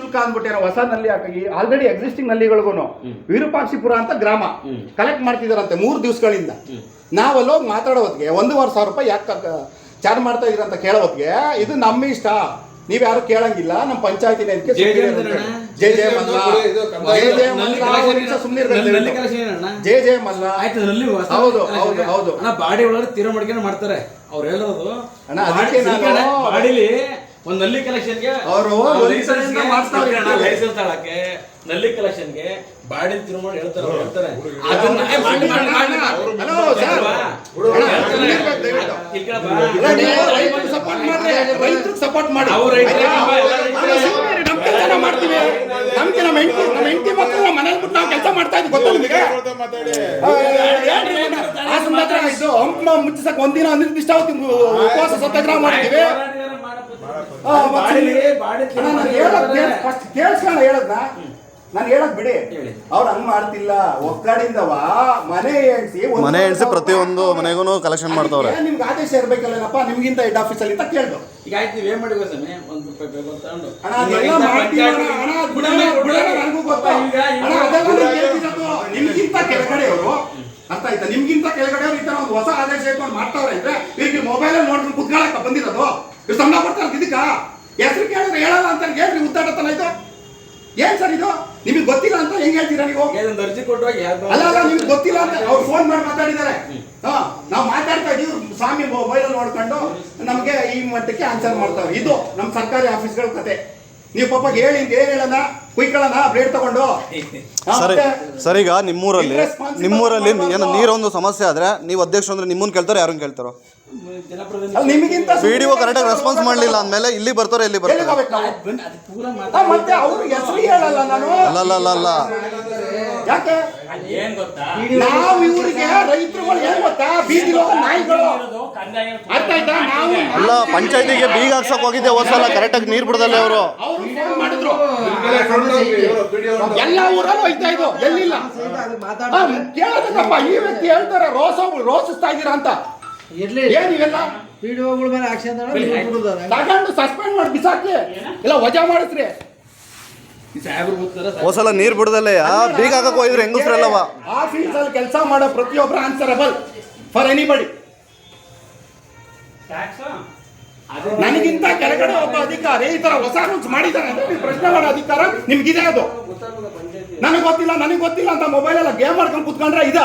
ಶುಲ್ಕ ಅಂದ್ಬಿಟ್ಟೇನೋ ಹೊಸ ನಲ್ಲಿ ಹಾಕಿ ಆಲ್ರೆಡಿ ಎಕ್ಸಿಸ್ಟಿಂಗ್ ನಲ್ಲಿಗಳಿಗೂ ವಿರೂಪಾಕ್ಷಿಪುರ ಅಂತ ಗ್ರಾಮ ಕಲೆಕ್ಟ್ ಮಾಡ್ತಿದಾರಂತೆ 3 ದಿವಸಗಳಿಂದ. ನಾವಲ್ಲಿ ಹೋಗಿ ಮಾತಾಡೋ ಹೊತ್ತಿಗೆ 1,500 ರೂಪಾಯಿ ಯಾಕೆ ಚಾರ್ಜ್ ಮಾಡ್ತಾ ಇದೀರ ಅಂತ ಕೇಳೋ ಹೊತ್ತಿಗೆ ಇದು ನಮ್ಮ ಇಷ್ಟ, ನೀವ್ ಯಾರು ಕೇಳಂಗಿಲ್ಲ, ನಮ್ಮ ಪಂಚಾಯತಿನ ಇದಕ್ಕೆ ಜೆ ಜೆ ಮಲ್ಲ ಹೌದು ಹೌದು ಹೌದು ಬಾಡಿ ಒಳಗಡೆ ತೀರ ಮಾಡ್ಕೊಂಡು ಮಾಡ್ತಾರೆ ಅವ್ರು ಹೇಳೋದು. ಬಾಡಿಲಿ ಒಂದ್ ನಲ್ಲಿ ಕಲೆಕ್ಷನ್ಗೆ ಅವರು ಲೈಸೆನ್ಸ್ ತಗೊಳಕ್ಕೆ ನಲ್ಲಿ ಕಲೆಕ್ಷನ್ಗೆ ಬಾಡಿ ತಿರು ಮಾಡಿ ಹೇಳ್ತಾರೆ ಸಪೋರ್ಟ್ ಮಾಡಿ ಮಾಡ್ತೀವಿ. ನಮ್ಗೆ ನಮ್ಮ ಹೆಂಡತಿ ಮಕ್ಕಳು ನಮ್ಮ ಮನೇಲಿ ಬಿಟ್ಟು ನಾವು ಕೆಲಸ ಮಾಡ್ತಾ ಇದ್ವಿ ಗೊತ್ತಾ ನಿಮಗೆ? ಮುಚ್ಚಿಸಕ್ ಒಂದಿನ ಅನಿರ್ದಿಷ್ಟ ಉಪವಾಸ ಸತ್ಯಾಗ್ರಹ ಮಾಡ್ತೀವಿ. ಕೇಳಿಸ್ಕೊಂಡ ಹೇಳದ್ನ ನಾನು ಹೇಳಕ್ ಬಿಡಿ, ಅವ್ರು ಹಂಗ್ ಮಾಡ್ತಿಲ್ಲ. ಒಕ್ಕಡಿಂದವ ಮನೆ ಎಣಿಸಿ ಪ್ರತಿಯೊಂದು ಮನೆಗೂ ಕಲೆಕ್ಷನ್ ಮಾಡ್ತಾವ್ರೆ. ನಿಮ್ಗೆ ಆದೇಶ ಇರ್ಬೇಕಲ್ಲೇನಪ್ಪ ನಿಮ್ಗಿಂತ ಹೆಡ್ ಆಫೀಸಲ್ಲಿ ಅಂತ ಕೇಳ್ದು. ಈಗ ಆಯ್ತು ನೀವ್ ಏನ್ ಮಾಡಿದ್ವಿ ಸಮಯ ₹1 ತಗೊಂಡು ನನಗೂ ಗೊತ್ತಾ ನಿಮ್ಗಿಂತ ಕೆಳಗಡೆ ಅವರು ಅರ್ಥ ಆಯ್ತಾ? ನಿಮ್ಗಿಂತ ಕೆಳಗಡೆ ಅವ್ರು ಈ ತರ ಒಂದು ಹೊಸ ಆದೇಶ ಇಟ್ಕೊಂಡು ಮಾಡ್ತಾವ್ರೆ ಅಂದ್ರೆ ಈಗ ಮೊಬೈಲ್ ನೋಡ್ಕೊಂಡು ಕುತ್ಕೊಳಕ ಬಂದಿರೋದು ಇವ್ರು ಸಂಬಳ ಕೊಡ್ತಾರೆ. ಇದಕ್ಕ ಹೆಸರು ಕೇಳಿದ್ರೆ ಹೇಳಲ್ಲ ಅಂತ ಹೇಳ್ರಿ ಉದ್ದಾಟತನ ಆಯ್ತು. ಏನ್ ಸರ್ ಇದು? ನಿಮಗೆ ಗೊತ್ತಿಲ್ಲ ಅಂತ ಹೆಂಗ್ ಹೇಳ್ತೀರಾ ನೀವು? ಅರ್ಜಿ ಕೊಟ್ಟುವಾಗ ಅಲ್ಲ ನಿಮ್ಗೆ ಗೊತ್ತಿಲ್ಲ ಅಂತ ಅವ್ರು ಫೋನ್ ಮಾಡಿ ಮಾತಾಡಿದ್ದಾರೆ. ನಾವು ಮಾತಾಡ್ತಾ ಇದೀವಿ, ಸ್ವಾಮಿ ಮೊಬೈಲ್ ನೋಡ್ಕೊಂಡು ನಮ್ಗೆ ಈ ಮಟ್ಟಕ್ಕೆ ಆನ್ಸರ್ ಮಾಡ್ತಾವೆ. ಇದು ನಮ್ಮ ಸರ್ಕಾರಿ ಆಫೀಸ್ಗಳ ಕತೆ. ನೀವು ಪಾಪ ಹೇಳಿ ಏನ್ ಹೇಳೋಣ, ಕುಯ್ಕೊಳ್ಳೋಣ ಬ್ಲೇಡ್ ತಗೊಂಡು. ಸರ್ ಈಗ ನಿಮ್ಮೂರಲ್ಲಿ ಏನೋ ನೀರೊಂದು ಸಮಸ್ಯೆ ಆದ್ರೆ ನೀವು ಅಧ್ಯಕ್ಷರು ಅಂದ್ರೆ ನಿಮ್ಮನ್ನ ಕೇಳ್ತಾರೋ ಯಾರನ್ನ ಕೇಳ್ತಾರೋ? ನಿಮಗಿಂತ ವಿಡಿಯೋ ಕರೆಕ್ಟಾಗಿ ರೆಸ್ಪಾನ್ಸ್ ಮಾಡಲಿಲ್ಲ ಅಂದಮೇಲೆ ಇಲ್ಲಿ ಬರ್ತಾರೆ ಮತ್ತೆ ಅವ್ರು ಹೆಸರು ಹೇಳಲ್ಲ ನಾನು. ಅಲ್ಲ ಯಾಕೆ ನಾವು ಇವ್ರಿಗೆ ರೈತರುಗಳು ಏನ್ ಗೊತ್ತಾ, ಬೀದಿలో ನಾಯಿಗಳು. ಅರ್ಥ ಆಯ್ತಾ? ನಾವು ಅಲ್ಲ ಪಂಚಾಯತಿಗೆ ಬೀಗ ಹಾಕ್ಸಕ್ ಹೋಗಿದ್ದೆ ಹೋದ್ಸಲ ಕರೆಕ್ಟಾಗಿ ನೀರು ಬಿಡದಲ್ಲೇ ಅವರು ಮಾಡಿದ್ರು. ಎಲ್ಲ ಊರಲ್ಲೂ ಹೋಯ್ತಾ ಇದು ಎಲ್ಲಿಲ್ಲ ಕೇಳೋದಕ್ಕಪ್ಪ. ಈ ವ್ಯಕ್ತಿ ಹೇಳ್ತಾರೆ ರೋಸಿಸ್ತಾ ಇದೀರಾ ಅಂತ. ಏನಿವೆಲ್ಲ ವಿಡಿಯೋಗಳ ಮೇಲೆ ಆಕ್ಷನ್ ತಗೊಂಡು ಸಸ್ಪೆಂಡ್ ಮಾಡಿ ಬಿಸಾಕಿ, ಇಲ್ಲ ವಜಾ ಮಾಡಿಸ್ರಿ. ಹೋದ್ಸಲ ನೀರು ಬಿಡದಲ್ಲೇ ಬೀಗ ಹಾಕಕ್ ಹೋಗಿದ್ರು ಹೆಂಗಸ್ರಲ್ಲವ. ಆಫೀಸಲ್ಲಿ ಕೆಲಸ ಮಾಡೋ ಪ್ರತಿಯೊಬ್ಬರು ಆನ್ಸರಬಲ್ ಫಾರ್ ಎನಿಬಡಿ. ನನಗಿಂತ ಕೆಳಗಡೆ ಒಬ್ಬ ಅಧಿಕಾರಿ ಈ ತರ ಹೊಸ ರೂಲ್ಸ್ ಮಾಡಿದ್ದಾರೆ ಅಂದ್ರೆ ನೀವು ಪ್ರಶ್ನೆ ಮಾಡೋ ಅಧಿಕಾರ ನಿಮ್ಗಿದೆ. ಅದು ನನಗೆ ಗೊತ್ತಿಲ್ಲ ಅಂತ ಮೊಬೈಲ್ ಎಲ್ಲ ಗೇಮ್ ಮಾಡ್ಕೊಂಡು ಕುತ್ಕೊಂಡ್ರೆ ಇದ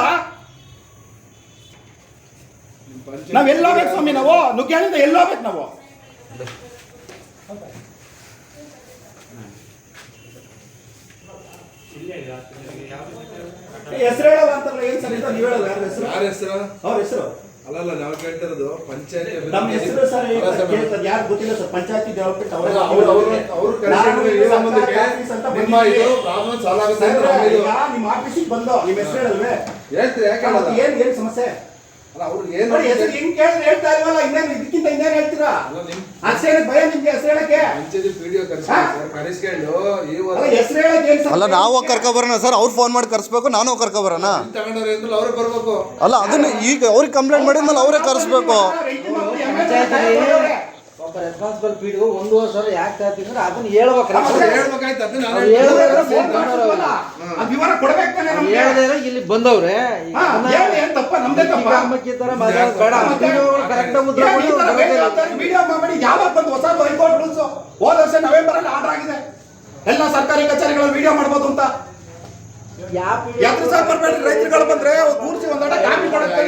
ನಾವ್ ಎಲ್ಲೋಗ್ಬೇಕು ಸ್ವಾಮಿ? ನಾವು ನುಗ್ಗಿಯಿಂದ ಎಲ್ಲೋಗ್ಬೇಕು ನಾವು? ಹೆಸರು ಹೇಳಲ್ಲ ಅಂತಾರಲ್ಲ, ಏನ್ ಸರ್ ನೀವು ಹೇಳಲ್ಲ? ಯಾರ ಹೆಸರು? ಅವ್ರ ಹೆಸರು ಅಲ್ಲಲ್ಲ ನಾವು ಕೇಳ್ತಿರೋದು ಪಂಚಾಯತಿ ನಮ್ಮ ಹೆಸರು ಸರ್ ಯಾರು ಗೊತ್ತಿಲ್ಲ ಸರ್. ಪಂಚಾಯತಿ ಡೆವಲಪ್ಮೆಂಟ್ ಅವರು ನಿಮ್ಮ ಆಫೀಸಿಗೆ ಬಂದು ನಿಮ್ಮ ಹೆಸರು ಹೇಳಲ್ವೇ? ಏನ್ ಸಮಸ್ಯೆ? ಅಲ್ಲ ಅವ್ರಿಗೆ ಹೆಸರು ಹೆಂಗ್ ಕೇಳಿದ್ರೆ ಹೇಳ್ತಾ ಇಲ್ವಲ್ಲ, ಇನ್ನೇನು ಇದಕ್ಕಿಂತ ಇನ್ನೇನು ಹೇಳ್ತೀರಾ? ಅಷ್ಟೇ ಭಯ ನಿಮ್ಗೆ ಹೆಸರು ಹೇಳಕ್ಕೆ? ಹೆಸರು ಹೇಳಕ್ಕೆ ಅಲ್ಲ ನಾವು ಕರ್ಕೊಬರೋಣ ಸರ್, ಅವ್ರು ಫೋನ್ ಮಾಡಿ ಕರ್ಸ್ಬೇಕು, ನಾನು ಕರ್ಕೊಬರೋಣ. ಅವ್ರೇ ಬರ್ಬೇಕು. ಅಲ್ಲ ಅದನ್ನ ಈಗ ಅವ್ರಿಗೆ ಕಂಪ್ಲೇಂಟ್ ಮಾಡಿದ್ಮೇಲೆ ಅವರೇ ಕರ್ಸ್ಬೇಕು. ಒಬ್ಬ ರೆಸ್ಪಾನ್ಸಿಬಲ್ ಪಿಡಿಒ 1 ವರ್ಷ ಯಾಕೆ ತರ್ತೀನಿ ಅಂದ್ರೆ ಅದನ್ನ ಹೇಳ್ಬೇಕಾಯ್ತು. ಇಲ್ಲಿ ಬಂದವ್ರೆ ಎಲ್ಲ ಸರ್ಕಾರಿ ಕಚೇರಿಗಳಲ್ಲಿ ವಿಡಿಯೋ ಮಾಡ್ಬೋದು ಅಂತ ರೈತರುಗಳು ಬಂದ್ರೆ ಕೂರಿಸಿ ಒಂದೊಂದು ಕಾಪಿ ಕೊಡುತ್ತೆ.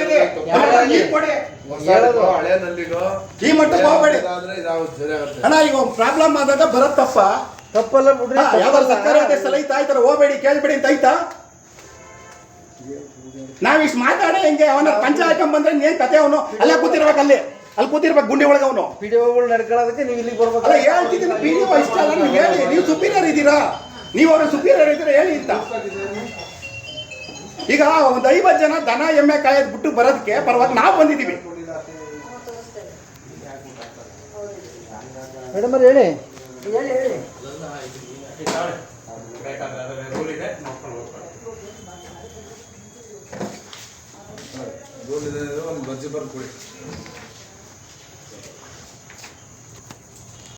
ಈ ಮಟ್ಟಕ್ಕೆ ಹೋಗ್ಬೇಡಿ ಅಣ್ಣ. ಈಗ ಪ್ರಾಬ್ಲಮ್ ಆದಾಗ ಬರತ್ತಪ್ಪ, ತಪ್ಪಲ್ಲ ಬಿಡ್ರಿ. ಯಾವ್ದಾದ್ರು ಸರ್ಕಾರಿ ಆದೇಶದಲ್ಲಿ ಐತಾ ಈ ತರ ಹೋಗ್ಬೇಡಿ ಕೇಳ್ಬೇಡಿ ಅಂತ ಐತಾ? ನಾವಿಷ್ಟು ಮಾತಾಡಿ ಹೆಂಗೆ ಅವನ ಪಂಚ ಹಾಕೊಂಡ್ ಬಂದ್ರೆ ಏನ್ ಕತೆ? ಅವನು ಅಲ್ಲೇ ಕೂತಿರ್ಬೇಕು, ಅಲ್ಲಿ ಕೂತಿರ್ಬೇಕು ಗುಂಡಿ ಒಳಗೆ. ಅವನು ಪಿಡಿಒಗಳು ನಡ್ಕೊಳ್ಳೋದಕ್ಕೆ ನೀವು ಇಲ್ಲಿಗೆ ಬರ್ಬೇಕು. ಅಲ್ಲ ಹೇಳ್ತಿದ್ದೀನಿ, ಪಿಡಿಒ ಇಷ್ಟ ಅಲ್ಲ ನೀವು ಹೇಳಿ. ನೀವು ಸುಪೀರಿಯರ್ ಇದ್ದೀರಾ, ನೀವು ಅವ್ರ ಸುಪೀರಿಯರ್ ಇದ್ದೀರಾ ಹೇಳಿ ಅಂತ. ಈಗ ಒಂದು 50 ಜನ ದನ ಎಮ್ಮೆ ಕಾಯೋದ್ ಬಿಟ್ಟು ಬರೋದಕ್ಕೆ ಪರವಾಗಿ ನಾವು ಬಂದಿದ್ದೀವಿ. ಮೇಡಮ್ ಹೇಳಿ ಒಂದು ಬಜ್ಜಿ ಬರ್ಕೊಡಿ.